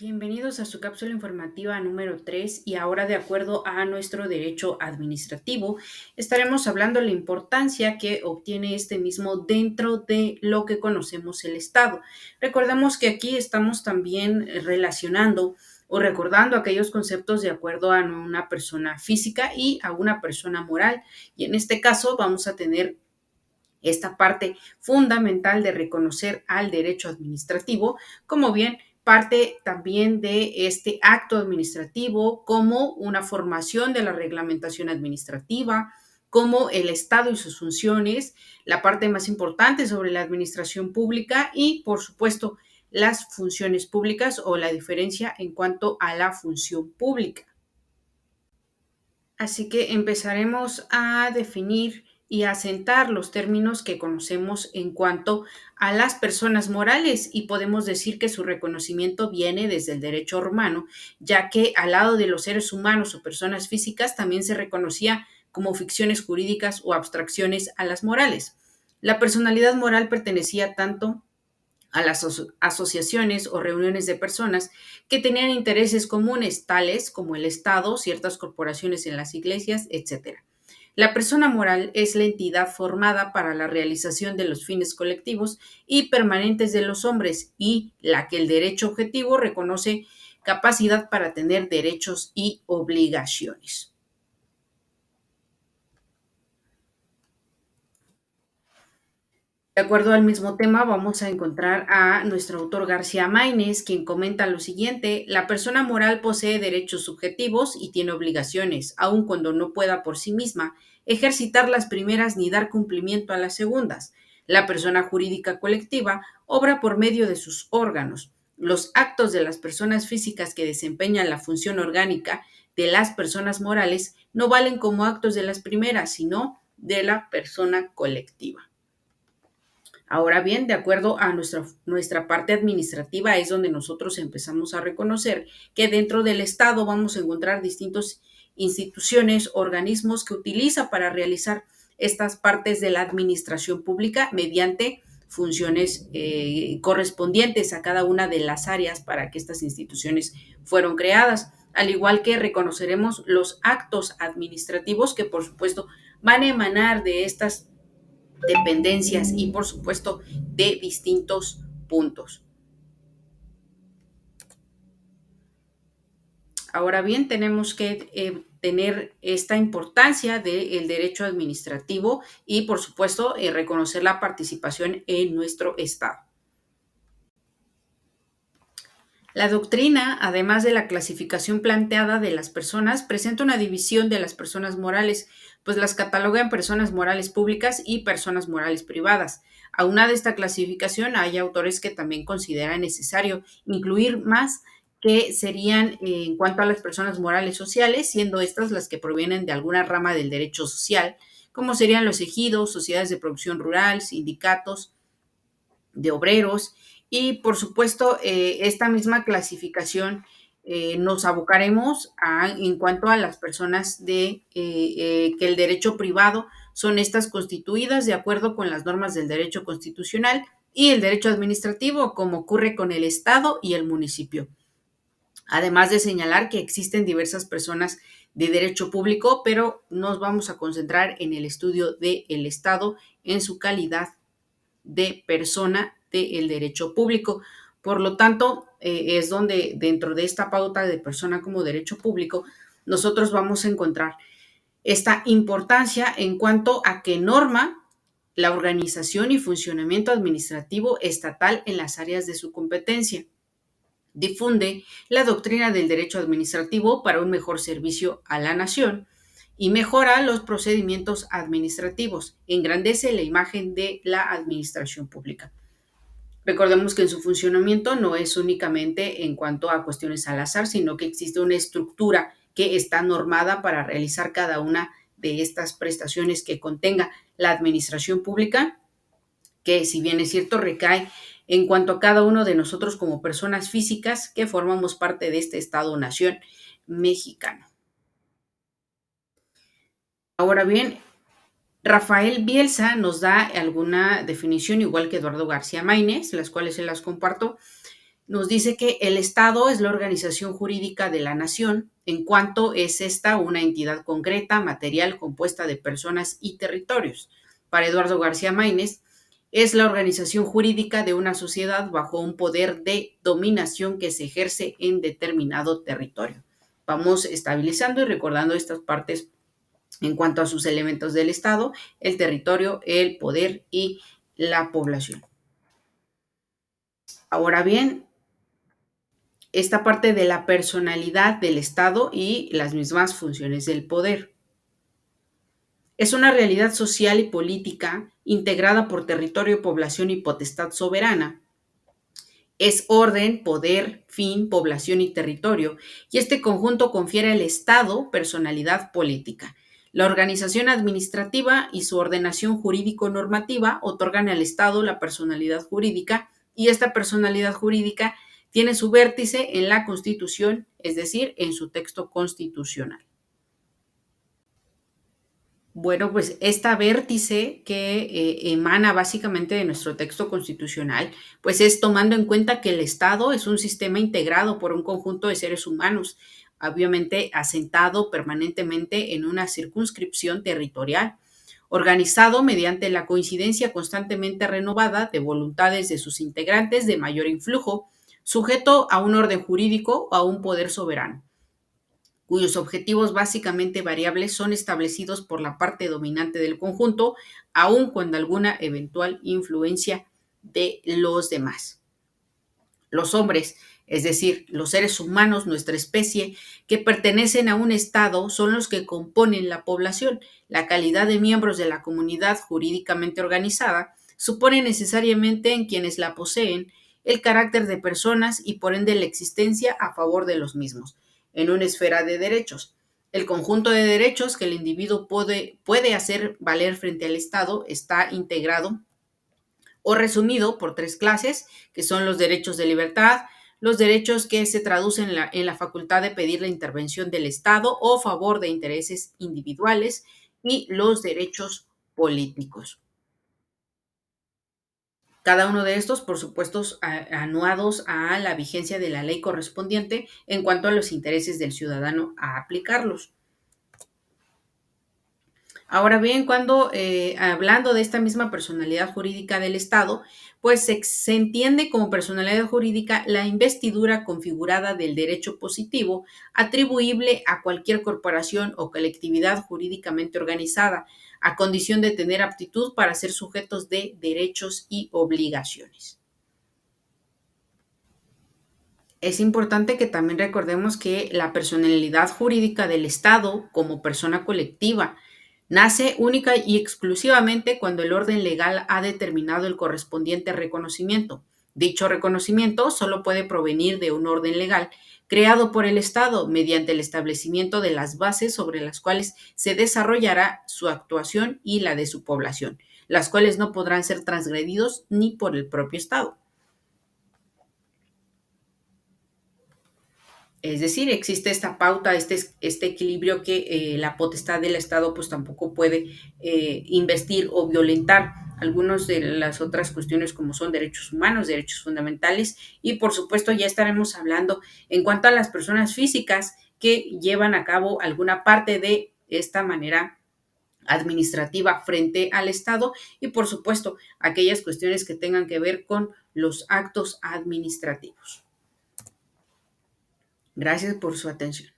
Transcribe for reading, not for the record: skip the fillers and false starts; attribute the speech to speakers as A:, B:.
A: Bienvenidos a su cápsula informativa número 3 y ahora de acuerdo a nuestro derecho administrativo estaremos hablando de la importancia que obtiene este mismo dentro de lo que conocemos el Estado. Recordemos que aquí estamos también relacionando o recordando aquellos conceptos de acuerdo a una persona física y a una persona moral. Y en este caso vamos a tener esta parte fundamental de reconocer al derecho administrativo como bien parte también de este acto administrativo como una formación de la reglamentación administrativa, como el Estado y sus funciones, la parte más importante sobre la administración pública y, por supuesto, las funciones públicas o la diferencia en cuanto a la función pública. Así que empezaremos a definir y a asentar los términos que conocemos en cuanto a las personas morales y podemos decir que su reconocimiento viene desde el derecho romano, ya que al lado de los seres humanos o personas físicas también se reconocía como ficciones jurídicas o abstracciones a las morales. La personalidad moral pertenecía tanto a las asociaciones o reuniones de personas que tenían intereses comunes, tales como el Estado, ciertas corporaciones en las iglesias, etc. La persona moral es la entidad formada para la realización de los fines colectivos y permanentes de los hombres y la que el derecho objetivo reconoce capacidad para tener derechos y obligaciones. De acuerdo al mismo tema, vamos a encontrar a nuestro autor García Maínez, quien comenta lo siguiente: la persona moral posee derechos subjetivos y tiene obligaciones, aun cuando no pueda por sí misma ejercitar las primeras ni dar cumplimiento a las segundas. La persona jurídica colectiva obra por medio de sus órganos. Los actos de las personas físicas que desempeñan la función orgánica de las personas morales no valen como actos de las primeras, sino de la persona colectiva. Ahora bien, de acuerdo a nuestra parte administrativa es donde nosotros empezamos a reconocer que dentro del Estado vamos a encontrar distintas instituciones, organismos que utiliza para realizar estas partes de la administración pública mediante funciones correspondientes a cada una de las áreas para que estas instituciones fueron creadas, al igual que reconoceremos los actos administrativos que por supuesto van a emanar de estas dependencias y por supuesto de distintos puntos. Ahora bien, tenemos que tener esta importancia del derecho administrativo y por supuesto reconocer la participación en nuestro Estado. La doctrina, además de la clasificación planteada de las personas, presenta una división de las personas morales, pues las cataloga en personas morales públicas y personas morales privadas. Aunada esta clasificación, hay autores que también consideran necesario incluir más que serían en cuanto a las personas morales sociales, siendo estas las que provienen de alguna rama del derecho social, como serían los ejidos, sociedades de producción rural, sindicatos de obreros y por supuesto esta misma clasificación nos abocaremos en cuanto a las personas que el derecho privado son estas constituidas de acuerdo con las normas del derecho constitucional y el derecho administrativo, como ocurre con el Estado y el municipio. Además de señalar que existen diversas personas de derecho público, pero nos vamos a concentrar en el estudio del Estado en su calidad de persona del derecho público. Por lo tanto, es donde dentro de esta pauta de persona como derecho público, nosotros vamos a encontrar esta importancia en cuanto a que norma la organización y funcionamiento administrativo estatal en las áreas de su competencia. Difunde la doctrina del derecho administrativo para un mejor servicio a la nación y mejora los procedimientos administrativos, engrandece la imagen de la administración pública. Recordemos que en su funcionamiento no es únicamente en cuanto a cuestiones al azar, sino que existe una estructura que está normada para realizar cada una de estas prestaciones que contenga la administración pública, que si bien es cierto recae en cuanto a cada uno de nosotros como personas físicas que formamos parte de este Estado-nación mexicano. Ahora bien, Rafael Bielsa nos da alguna definición, igual que Eduardo García Maínez, las cuales se las comparto, Nos dice que el Estado es la organización jurídica de la nación, en cuanto es esta una entidad concreta, material, compuesta de personas y territorios. Para Eduardo García Maínez, es la organización jurídica de una sociedad bajo un poder de dominación que se ejerce en determinado territorio. Vamos estabilizando y recordando estas partes en cuanto a sus elementos del Estado: el territorio, el poder y la población. Ahora bien, esta parte de la personalidad del Estado y las mismas funciones del poder. Es una realidad social y política integrada por territorio, población y potestad soberana. Es orden, poder, fin, población y territorio, y este conjunto confiere al Estado personalidad política. La organización administrativa y su ordenación jurídico-normativa otorgan al Estado la personalidad jurídica, y esta personalidad jurídica tiene su vértice en la Constitución, es decir, en su texto constitucional. Bueno, pues esta vértice que emana básicamente de nuestro texto constitucional, pues es tomando en cuenta que el Estado es un sistema integrado por un conjunto de seres humanos, obviamente asentado permanentemente en una circunscripción territorial, organizado mediante la coincidencia constantemente renovada de voluntades de sus integrantes de mayor influjo, sujeto a un orden jurídico o a un poder soberano, cuyos objetivos básicamente variables son establecidos por la parte dominante del conjunto, aun cuando alguna eventual influencia de los demás. Los hombres, es decir, los seres humanos, nuestra especie, que pertenecen a un Estado, son los que componen la población. La calidad de miembros de la comunidad jurídicamente organizada supone necesariamente en quienes la poseen el carácter de personas y por ende la existencia a favor de los mismos, en una esfera de derechos. El conjunto de derechos que el individuo puede hacer valer frente al Estado está integrado o resumido por tres clases, que son los derechos de libertad, los derechos que se traducen en la facultad de pedir la intervención del Estado o favor de intereses individuales, y los derechos políticos. Cada uno de estos, por supuesto, anuados a la vigencia de la ley correspondiente en cuanto a los intereses del ciudadano a aplicarlos. Ahora bien, cuando hablando de esta misma personalidad jurídica del Estado, pues se entiende como personalidad jurídica la investidura configurada del derecho positivo atribuible a cualquier corporación o colectividad jurídicamente organizada, a condición de tener aptitud para ser sujetos de derechos y obligaciones. Es importante que también recordemos que la personalidad jurídica del Estado como persona colectiva nace única y exclusivamente cuando el orden legal ha determinado el correspondiente reconocimiento. Dicho reconocimiento solo puede provenir de un orden legal creado por el Estado mediante el establecimiento de las bases sobre las cuales se desarrollará su actuación y la de su población, las cuales no podrán ser transgredidos ni por el propio Estado. Es decir, existe esta pauta, este equilibrio que la potestad del Estado pues tampoco puede investir o violentar algunas de las otras cuestiones como son derechos humanos, derechos fundamentales, y por supuesto ya estaremos hablando en cuanto a las personas físicas que llevan a cabo alguna parte de esta manera administrativa frente al Estado, y por supuesto aquellas cuestiones que tengan que ver con los actos administrativos. Gracias por su atención.